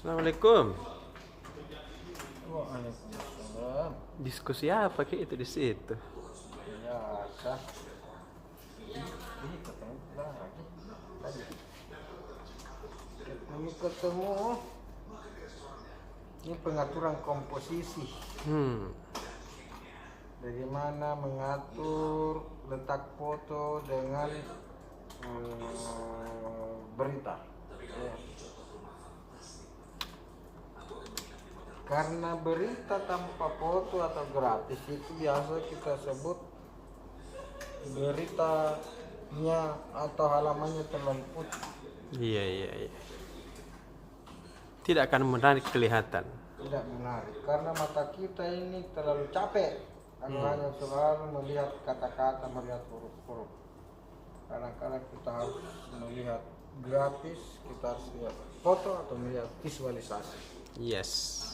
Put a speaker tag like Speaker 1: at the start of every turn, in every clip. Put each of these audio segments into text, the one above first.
Speaker 1: Assalamualaikum.
Speaker 2: Waalaikumsalam.
Speaker 1: Diskusi apa kayak itu di situ?
Speaker 2: Biasa. Ini ketemu lagi. Tadi. Ketemu. Ini pengaturan komposisi. Bagaimana mengatur letak foto dengan berita. Ya. Karena berita tanpa foto atau gratis itu biasa kita sebut beritanya atau halamannya terlalu putih.
Speaker 1: Iya. Tidak akan menarik kelihatan.
Speaker 2: Tidak menarik karena mata kita ini terlalu capek. Hanya selalu melihat kata-kata, melihat huruf-huruf. Kadang-kadang kita harus melihat grafis, kita harus lihat foto atau melihat visualisasi.
Speaker 1: Yes.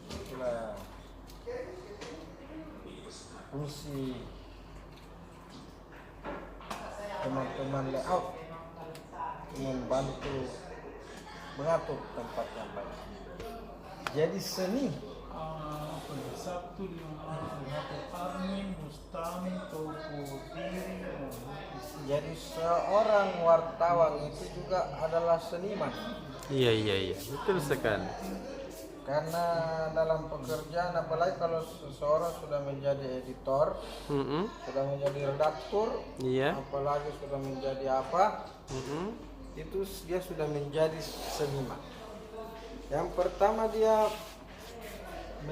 Speaker 2: Itulah fungsi teman-teman layout, membantu mengatur tempat yang baik. Jadi seni
Speaker 3: pada Sabtu 5 Maret Armin Bustami Toko Diri.
Speaker 2: jadi seorang wartawan itu juga adalah seniman.
Speaker 1: Iya. Betul sekali.
Speaker 2: Karena dalam pekerjaan, apalagi kalau seseorang sudah menjadi editor, sudah menjadi redaktur,
Speaker 1: Iya.
Speaker 2: apalagi sudah menjadi apa, itu dia sudah menjadi seniman. Yang pertama dia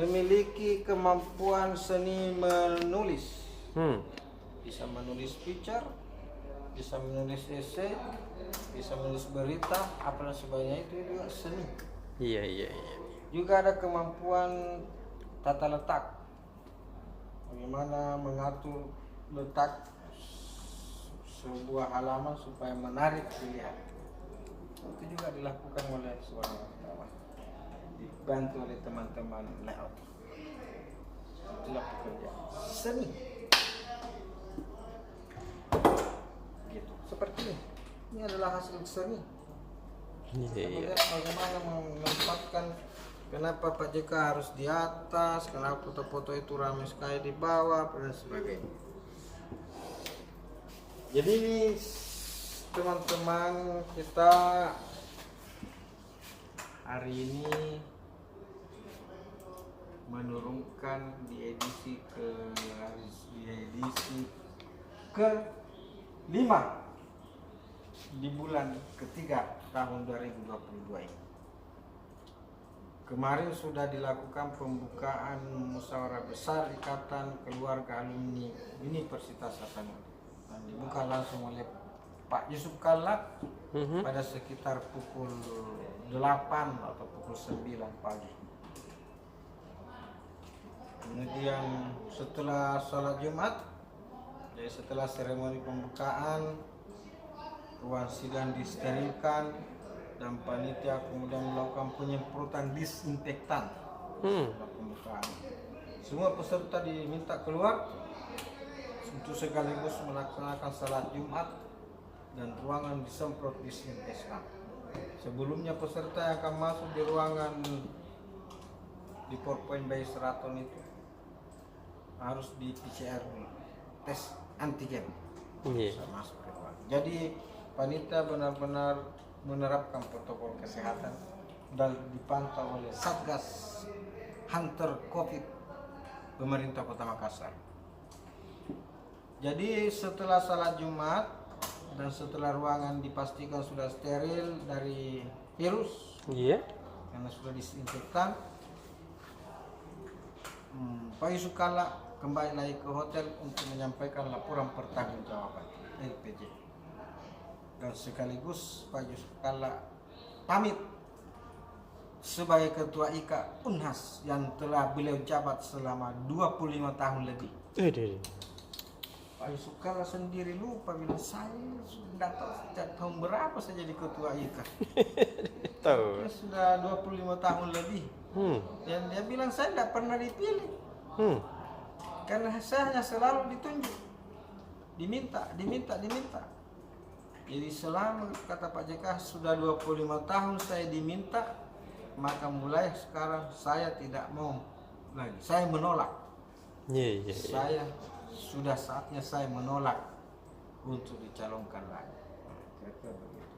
Speaker 2: memiliki kemampuan seni menulis, bisa menulis picture, bisa menulis esai, bisa menulis berita, apalah sebagainya, itu juga seni.
Speaker 1: Iya.
Speaker 2: Juga ada kemampuan tata letak, bagaimana mengatur letak sebuah halaman supaya menarik dilihat. Itu juga dilakukan oleh seorang wartawan, dibantu oleh teman-teman layout. Itulah pekerjaan seni. Gitu. Seperti ini. Ini adalah hasil seni.
Speaker 1: Iya.
Speaker 2: Kemudian bagaimana menempatkan, kenapa Pak JK harus di atas, kenapa foto-foto itu ramai sekali di bawah, dan sebagainya. Jadi ini teman-teman kita hari ini menurunkan di edisi ke-5 di bulan ketiga tahun 2022 ini. Kemarin sudah dilakukan pembukaan musyawarah besar Ikatan Keluarga Alumni Universitas Hasanuddin dan dibuka langsung oleh Pak Yusuf Kalla pada sekitar pukul 8 atau pukul 9 pagi. Kemudian setelah sholat Jumat, jadi setelah seremoni pembukaan, ruang sidang disterilkan dan panitia kemudian melakukan penyemprotan disinfektan setelah pembukaan. Semua peserta diminta keluar untuk sekaligus melaksanakan salat Jumat dan ruangan disemprot disinfektan. Sebelumnya peserta yang akan masuk di ruangan di PowerPoint by Seraton itu harus di PCR dulu, tes antigen, bisa masuk ke ruangan. Jadi panitia benar-benar menerapkan protokol kesehatan dan dipantau oleh Satgas Hunter Covid pemerintah Kota Makassar. Jadi setelah salat Jumat dan setelah ruangan dipastikan sudah steril dari virus, karena sudah disinfektan, Pak Yusuf Kalla kembali lagi ke hotel untuk menyampaikan laporan pertanggungjawaban LPJ. Dan sekaligus Pak Yusuf Kalla pamit sebagai Ketua IKA Unhas yang telah beliau jabat selama 25 tahun lebih. Pak Yusuf Kalla sendiri lupa bilang, saya sudah tahu sejak tahun berapa saya jadi Ketua IKA. Dia sudah 25 tahun lebih. Dan dia bilang saya tidak pernah dipilih. Karena saya hanya selalu ditunjuk, diminta. Jadi selama, kata Pak JK, sudah 25 tahun saya diminta maka mulai sekarang saya tidak mau lagi. Saya menolak.
Speaker 1: Iya, iya, iya.
Speaker 2: Saya sudah saatnya saya menolak untuk dicalonkan lagi. Kira-kira begitu.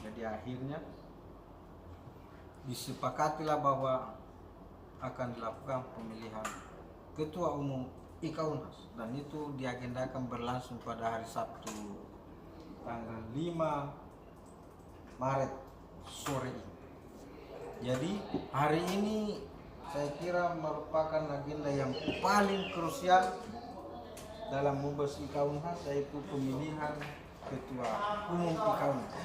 Speaker 2: Jadi akhirnya disepakatilah bahwa akan dilakukan pemilihan ketua umum IKA-UNHAS, dan itu diagendakan berlangsung pada hari Sabtu tanggal 5 Maret sore ini. Jadi hari ini saya kira merupakan agenda yang paling krusial dalam Mubes IKA-UNHAS, yaitu pemilihan ketua umum IKA-UNHAS.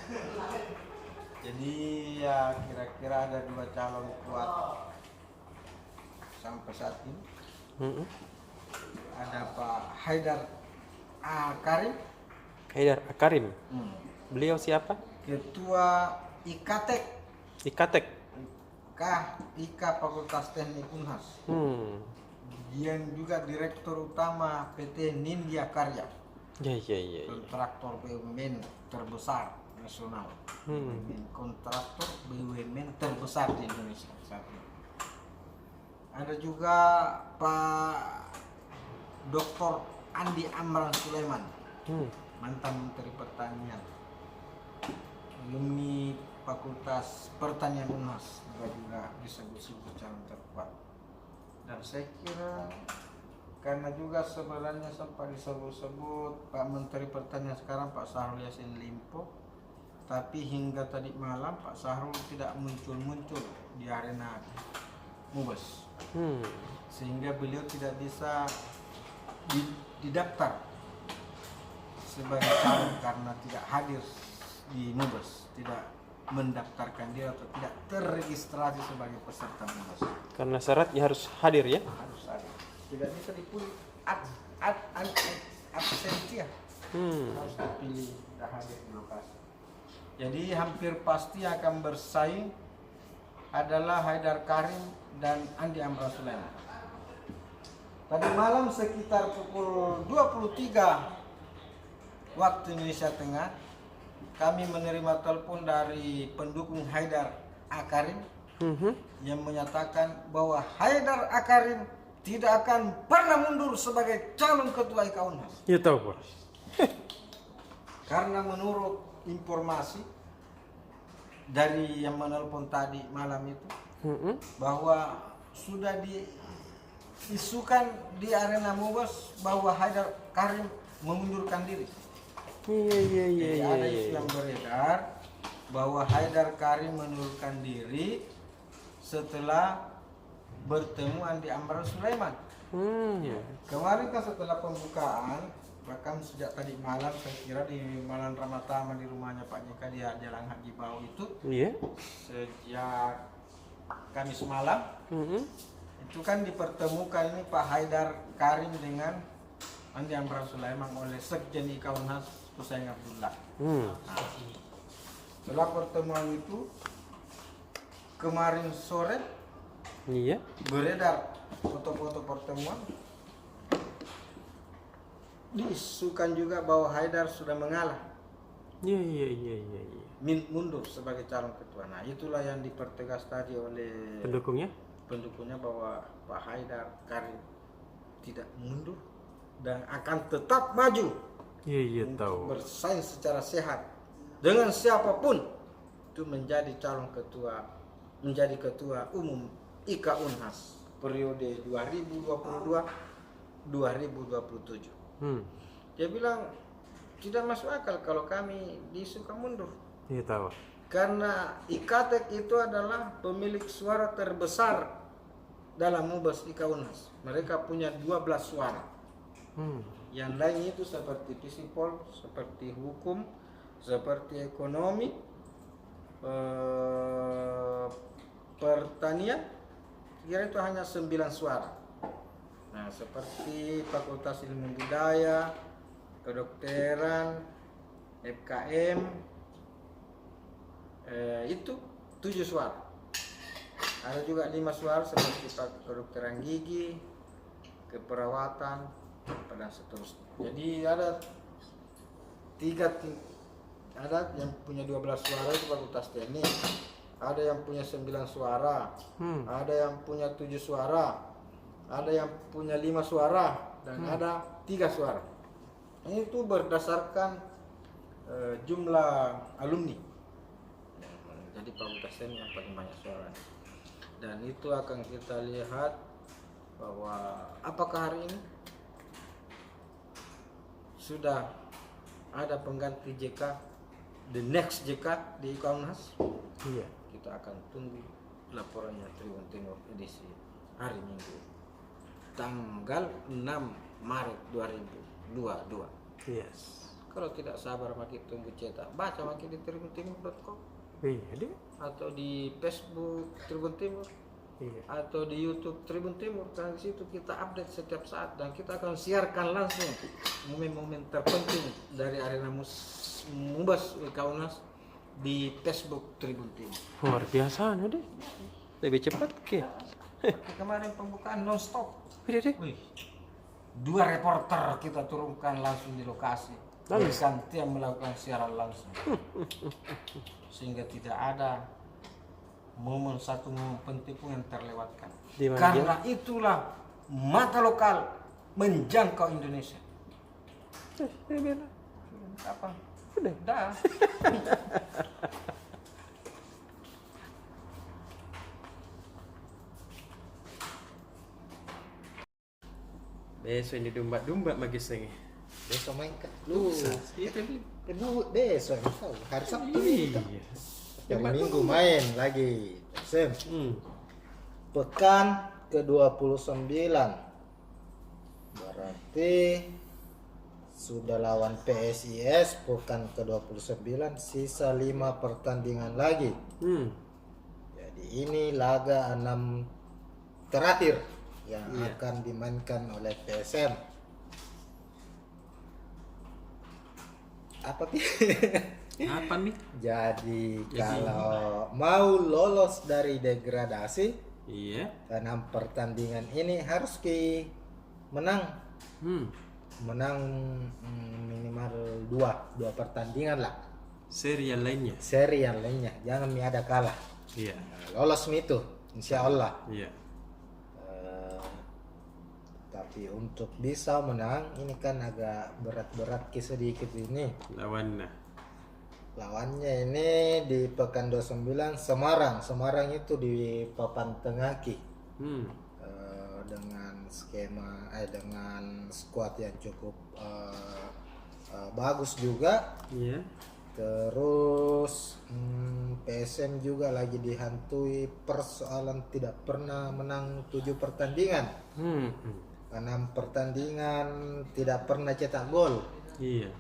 Speaker 2: Jadi ya kira-kira ada 2 calon kuat sampai saat ini. Ada Pak Haidar Akarim.
Speaker 1: Haidar Akarim. Beliau siapa?
Speaker 2: Ketua IKATEK.
Speaker 1: Ikatek.
Speaker 2: IKA Fakultas Teknik UNHAS. Dia juga Direktur Utama PT Nindya Karya,
Speaker 1: Ya, ya, ya, ya.
Speaker 2: kontraktor BUMN terbesar nasional. Kontraktor BUMN terbesar di Indonesia saat ini. Ada juga Pak Dr. Andi Amran Sulaiman, mantan Menteri Pertanian, alumni Fakultas Pertanian UNHAS, juga disebut-sebut calon terkuat. Dan saya kira karena juga sebenarnya sempat disebut-sebut Pak Menteri Pertanian sekarang Pak Syahrul Yassin Limpo, tapi hingga tadi malam Pak Syahrul tidak muncul-muncul di arena Mubes, sehingga beliau tidak bisa didaftar sebagai calon karena tidak hadir di Mubes, tidak mendaftarkan dia atau tidak terregistrasi sebagai peserta Mubes.
Speaker 1: Karena syaratnya harus hadir ya?
Speaker 2: Harus hadir, tidak bisa dipilih absentia, harus dipilih tidak hadir di lokasi. Jadi hampir pasti akan bersaing adalah Haidar Karim dan Andi Amran Sulaiman. Tadi malam sekitar pukul 23 waktu Indonesia Tengah, kami menerima telepon dari pendukung Haidar Akarim yang menyatakan bahwa Haidar Akarim tidak akan pernah mundur sebagai calon ketua IKA-UNHAS.
Speaker 1: Ya tahu, Bos.
Speaker 2: Karena menurut informasi dari yang menelpon tadi malam itu, bahwa sudah diisukan di arena Mubes bahwa Haidar Karim mengundurkan diri. Jadi ada isu yang beredar bahwa Haidar Karim mengundurkan diri setelah bertemu Andi Amran Sulaiman. Kemarin kan setelah pembukaan, bahkan sejak tadi malam saya kira di Malam Ramatama di rumahnya Pak JK di Jalan Haji Bau itu, sejak Kamis malam itu kan dipertemukan ini Pak Haidar Karim dengan Andi Amran Sulaiman oleh Sekjen IKA-UNHAS Husain Abdullah. Setelah pertemuan itu kemarin sore beredar foto-foto pertemuan, diisukan juga bahwa Haidar sudah mengalah, mundur sebagai calon ketua. Nah itulah yang dipertegas tadi oleh pendukungnya bahwa Pak Haidar Karim tidak mundur dan akan tetap maju untuk bersaing secara sehat dengan siapapun itu menjadi calon ketua, menjadi ketua umum IKA-UNHAS periode 2022-2027. Dia bilang tidak masuk akal kalau kami disuka mundur.
Speaker 1: Iya tahu.
Speaker 2: Karena IKATEK itu adalah pemilik suara terbesar dalam Mubes IKA-UNHAS. Mereka punya 12 suara. Yang lain itu seperti Fisipol, seperti hukum, seperti ekonomi, pertanian, kira itu hanya 9 suara. Nah, seperti Fakultas Ilmu Budaya, kedokteran, FKM, itu 7 suara. Ada juga 5 suara seperti kedokteran gigi, keperawatan, dan seterusnya. Jadi ada 3 ada yang punya 12 suara itu Fakultas Teknik, ada yang punya 9 suara, ada yang punya 7 suara, ada yang punya 5 suara, dan ada 3 suara. Itu berdasarkan jumlah alumni. Jadi Fakultas STEM yang paling banyak suara. Dan itu akan kita lihat bahwa apakah hari ini sudah ada pengganti JK, the next JK di Kaunhas.
Speaker 1: Iya.
Speaker 2: Kita akan tunggu laporannya Tribun Timur edisi hari Minggu tanggal 6 Maret 2022.
Speaker 1: Yes.
Speaker 2: Kalau tidak sabar makin tunggu cetak, baca makin di tribuntimur.com
Speaker 1: Iya deh.
Speaker 2: atau di Facebook Tribun Timur
Speaker 1: Iya.
Speaker 2: atau di YouTube Tribun Timur. Karena di situ kita update setiap saat dan kita akan siarkan langsung momen-momen terpenting dari arena Mubas Kaunas di Facebook Tribun Timur.
Speaker 1: Luar biasa deh. Lebih cepat ke.
Speaker 2: Kemarin pembukaan non-stop.
Speaker 1: Iya deh.
Speaker 2: Wih, 2 reporter kita turunkan langsung di lokasi. Bergantian melakukan siaran langsung. Sehingga tidak ada satu momen penting pun yang terlewatkan.
Speaker 1: Di mana
Speaker 2: Karena itulah mata lokal menjangkau Indonesia.
Speaker 1: Bela.
Speaker 2: Kapan?
Speaker 1: Udah.
Speaker 2: Dah.
Speaker 1: Besok ini domba-domba magis lagi.
Speaker 4: Besok main ke lu.
Speaker 1: Itu nih.
Speaker 4: Besok tahu hari Sabtu
Speaker 1: Iya.
Speaker 4: hari Minggu main lagi. Sem. Pekan ke-29. Berarti sudah lawan PSIS pekan ke-29, sisa 5 pertandingan lagi. Jadi ini laga 6 terakhir yang akan dimainkan oleh PSM. Apa sih?
Speaker 1: Apa nih?
Speaker 4: Jadi kalau mau lolos dari degradasi,
Speaker 1: Iya.
Speaker 4: 6 pertandingan ini harus menang. Menang minimal 2 pertandingan lah.
Speaker 1: Seri yang lainnya.
Speaker 4: Seri yang lainnya jangan ada kalah.
Speaker 1: Iya.
Speaker 4: Nah, lolos itu insya Allah.
Speaker 1: Iya.
Speaker 4: Tapi untuk bisa menang ini kan agak berat-berat sedikit ini. Lawannya ini di pekan 29 Semarang. Semarang itu di papan tengah dengan skema dengan skuad yang cukup bagus juga.
Speaker 1: Iya.
Speaker 4: Terus PSM juga lagi dihantui persoalan tidak pernah menang 7 pertandingan. 6 pertandingan tidak pernah cetak gol.
Speaker 1: Iya.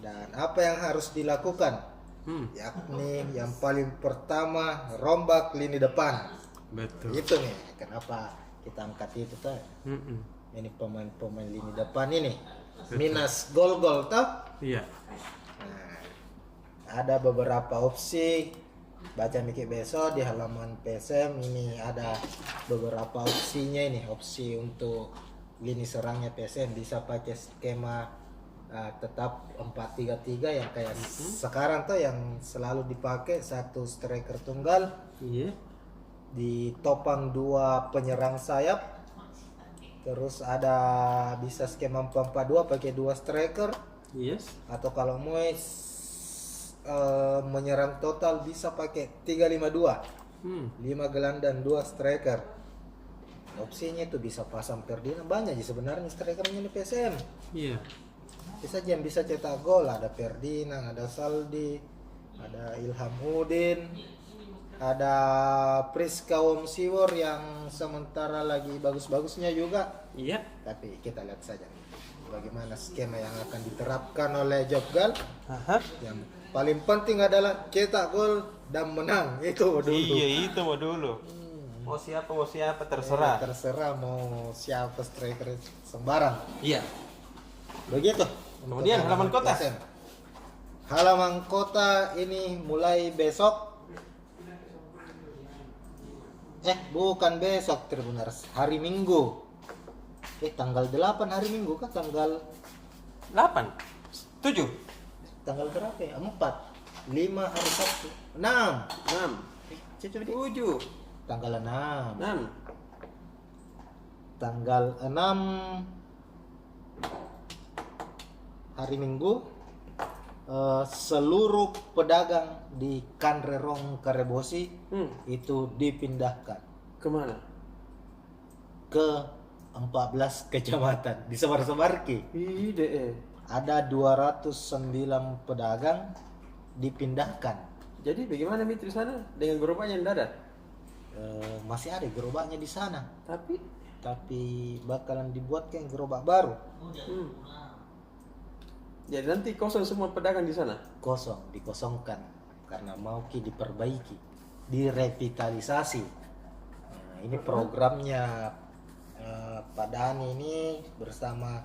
Speaker 4: Dan apa yang harus dilakukan? Yakni yang paling pertama rombak lini depan.
Speaker 1: Betul.
Speaker 4: Itu nih kenapa kita angkat itu tuh. Ini pemain-pemain lini depan ini minus gol-gol toh.
Speaker 1: Iya.
Speaker 4: Nah, ada beberapa opsi. Baca Miki besok di halaman PSM ini ada beberapa opsinya ini. Opsi untuk lini serangnya PSM bisa pakai skema tetap 4-3-3 yang kayak sekarang tuh yang selalu dipakai, 1 striker tunggal.
Speaker 1: Iya.
Speaker 4: Ditopang 2 penyerang sayap. Terus ada bisa skema 4-4-2 pakai 2 striker.
Speaker 1: Yes.
Speaker 4: Atau kalau mau menyerang total bisa pakai 3-5-2. 5 gelandang 2 striker. Opsinya itu bisa pasang Ferdinand, banyak sih sebenarnya strikernya di PSM.
Speaker 1: Iya.
Speaker 4: Bisa aja yang bisa cetak gol, ada Ferdinand, ada Saldi, ada Ilham Udin, ada Priska Womsiwor yang sementara lagi bagus-bagusnya juga.
Speaker 1: Iya.
Speaker 4: Tapi kita lihat saja bagaimana skema yang akan diterapkan oleh Joggal. Yang paling penting adalah cetak gol dan menang, itu dulu.
Speaker 1: Iya, itu mau dulu. Mau siapa terserah.
Speaker 4: Terserah mau siapa striker sembarang.
Speaker 1: Iya.
Speaker 4: Begitu.
Speaker 1: Kemudian
Speaker 4: Untuk
Speaker 1: halaman kota.
Speaker 4: PSM. Halaman kota ini mulai besok. Bukan besok Tribuners, hari Minggu. Tanggal 8 hari Minggu kah? Tanggal
Speaker 1: 8. 7.
Speaker 4: Tanggal berapa ya? 4. 5 hari Sabtu. 6.
Speaker 1: 6.
Speaker 4: Cucu, Dik.
Speaker 1: 7.
Speaker 4: Tanggal 6.
Speaker 1: 6.
Speaker 4: Tanggal 6 hari Minggu, seluruh pedagang di Kanrerong Karebosi itu dipindahkan
Speaker 1: Kemana?
Speaker 4: ke 14 kecamatan, disebar-sebar Ki.
Speaker 1: Ide.
Speaker 4: Ada 209 pedagang dipindahkan.
Speaker 1: Jadi bagaimana Mitri sana dengan gerobaknya yang dadat?
Speaker 4: Masih ada gerobaknya di sana,
Speaker 1: Tapi
Speaker 4: bakalan dibuatkan gerobak baru.
Speaker 1: jadi nanti kosong semua pedagang di sana.
Speaker 4: Kosong, dikosongkan karena mau Ki diperbaiki, direvitalisasi. Nah, ini programnya Pak Dani ini bersama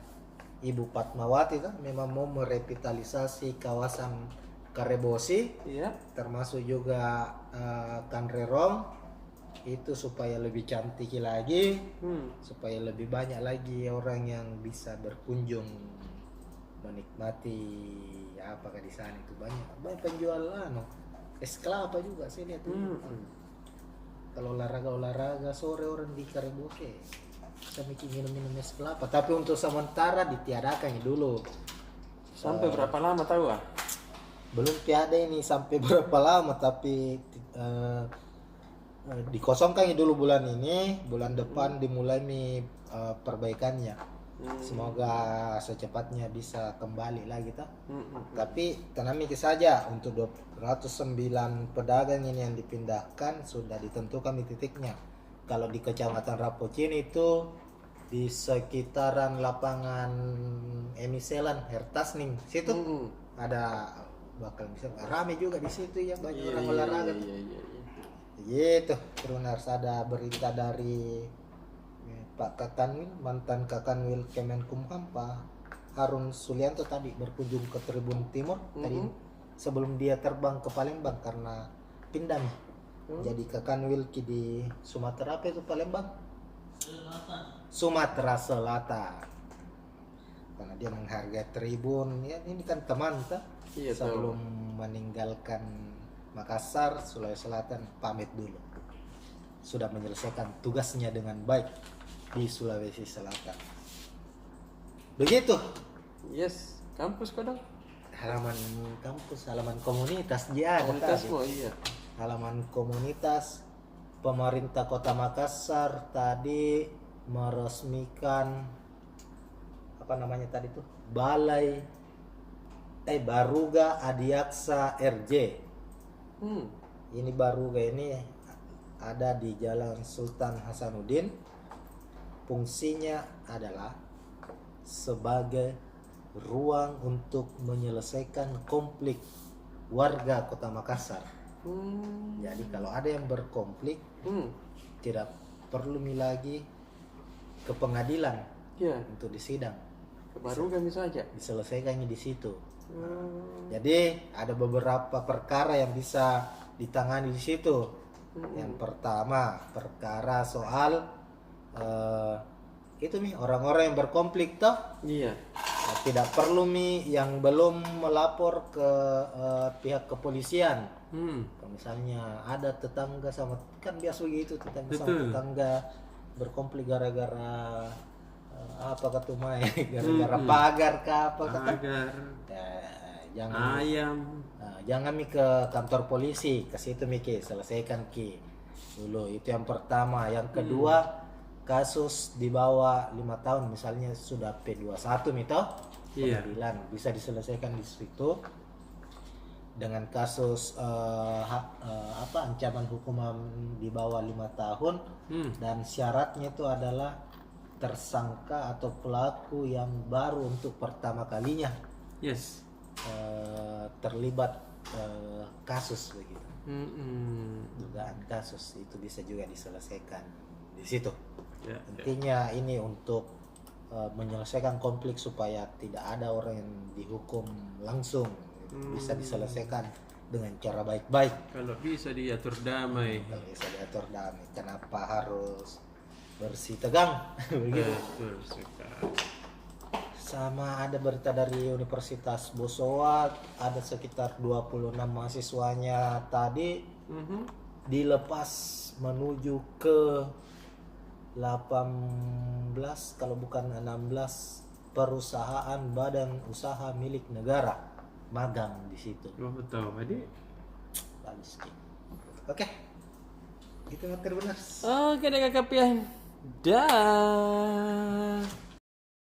Speaker 4: Ibu Fatmawati kan memang mau merevitalisasi kawasan Karebosi,
Speaker 1: Iya.
Speaker 4: termasuk juga Kanrerong itu supaya lebih cantik lagi, supaya lebih banyak lagi orang yang bisa berkunjung menikmati apakah di sana itu banyak penjual es kelapa juga saya lihat tuh. Kalau olahraga sore orang di Karebosi bisa bikin minum es kelapa, tapi untuk sementara ditiadakan dulu.
Speaker 1: Sampai berapa lama tahu ah?
Speaker 4: Belum tiada ini sampai berapa lama, tapi dikosongkan dulu bulan ini, bulan depan dimulai perbaikannya. Semoga secepatnya bisa kembali lagi Tapi tanami saja untuk 209 pedagang ini yang dipindahkan sudah ditentukan di titiknya. Kalau di Kecamatan Rapocin itu di sekitaran lapangan Emiselan Hertasning situ ada bakal bisa rame juga di situ ya, banyak orang olahraga. Gitu, terus harus ada berita dari Pak Kakanwil, mantan Kakanwil Kemenkumham Pak Harun Sulianto tadi berkunjung ke Tribun Timur tadi sebelum dia terbang ke Palembang karena pindah nih. Jadi Kakanwil di Sumatera apa itu Palembang? Sumatera Selatan. Karena dia menghargai Tribun, ya ini kan teman
Speaker 1: Iya,
Speaker 4: sebelum meninggalkan Makassar, Sulawesi Selatan pamit dulu. Sudah menyelesaikan tugasnya dengan baik di Sulawesi Selatan. Begitu.
Speaker 1: Yes, kampus kau dong.
Speaker 4: Halaman kampus, halaman komunitas dia ada
Speaker 1: Komunitas
Speaker 4: tadi.
Speaker 1: mau iya.
Speaker 4: Halaman komunitas pemerintah Kota Makassar tadi meresmikan apa namanya tadi tuh? Balai Baruga Adiaksa RJ. Ini Baruga ini ada di Jalan Sultan Hasanuddin. Fungsinya adalah sebagai ruang untuk menyelesaikan konflik warga Kota Makassar. Jadi kalau ada yang berkonflik tidak perlu lagi ke pengadilan untuk disidang.
Speaker 1: Baru kami saja.
Speaker 4: Diselesaikannya di situ. Jadi ada beberapa perkara yang bisa ditangani di situ. Yang pertama perkara soal itu orang-orang yang berkonflik toh.
Speaker 1: Iya.
Speaker 4: Nah, tidak perlu yang belum melapor ke pihak kepolisian. Kalau misalnya ada tetangga sama kan biasa begitu tetangga sama tetangga berkonflik gara-gara apa ketumai gara-gara pagar kah apa kata jangan
Speaker 1: ayam
Speaker 4: jangan ke kantor polisi ke situ selesaikan dulu itu yang pertama. Yang kedua kasus di bawah 5 tahun misalnya sudah P21 pengadilan bisa diselesaikan di situ dengan kasus ancaman hukuman di bawah 5 tahun dan syaratnya itu adalah tersangka atau pelaku yang baru untuk pertama kalinya terlibat kasus begitu. Dugaan kasus itu bisa juga diselesaikan di situ. Intinya ini untuk menyelesaikan konflik supaya tidak ada orang yang dihukum langsung, bisa diselesaikan dengan cara baik-baik.
Speaker 1: Kalau bisa diatur damai.
Speaker 4: Kalau bisa diatur damai, kenapa harus bersih tegang begitu?
Speaker 1: Betul sekali.
Speaker 4: Sama ada berita dari Universitas Bosowa, ada sekitar 26 mahasiswanya tadi dilepas menuju ke 18 kalau bukan 16 perusahaan badan usaha milik negara magang di situ.
Speaker 1: Oh, betul. Jadi
Speaker 4: Bagus. Oke. Itu materi benar.
Speaker 1: oke deh Kakak Pian. Dah.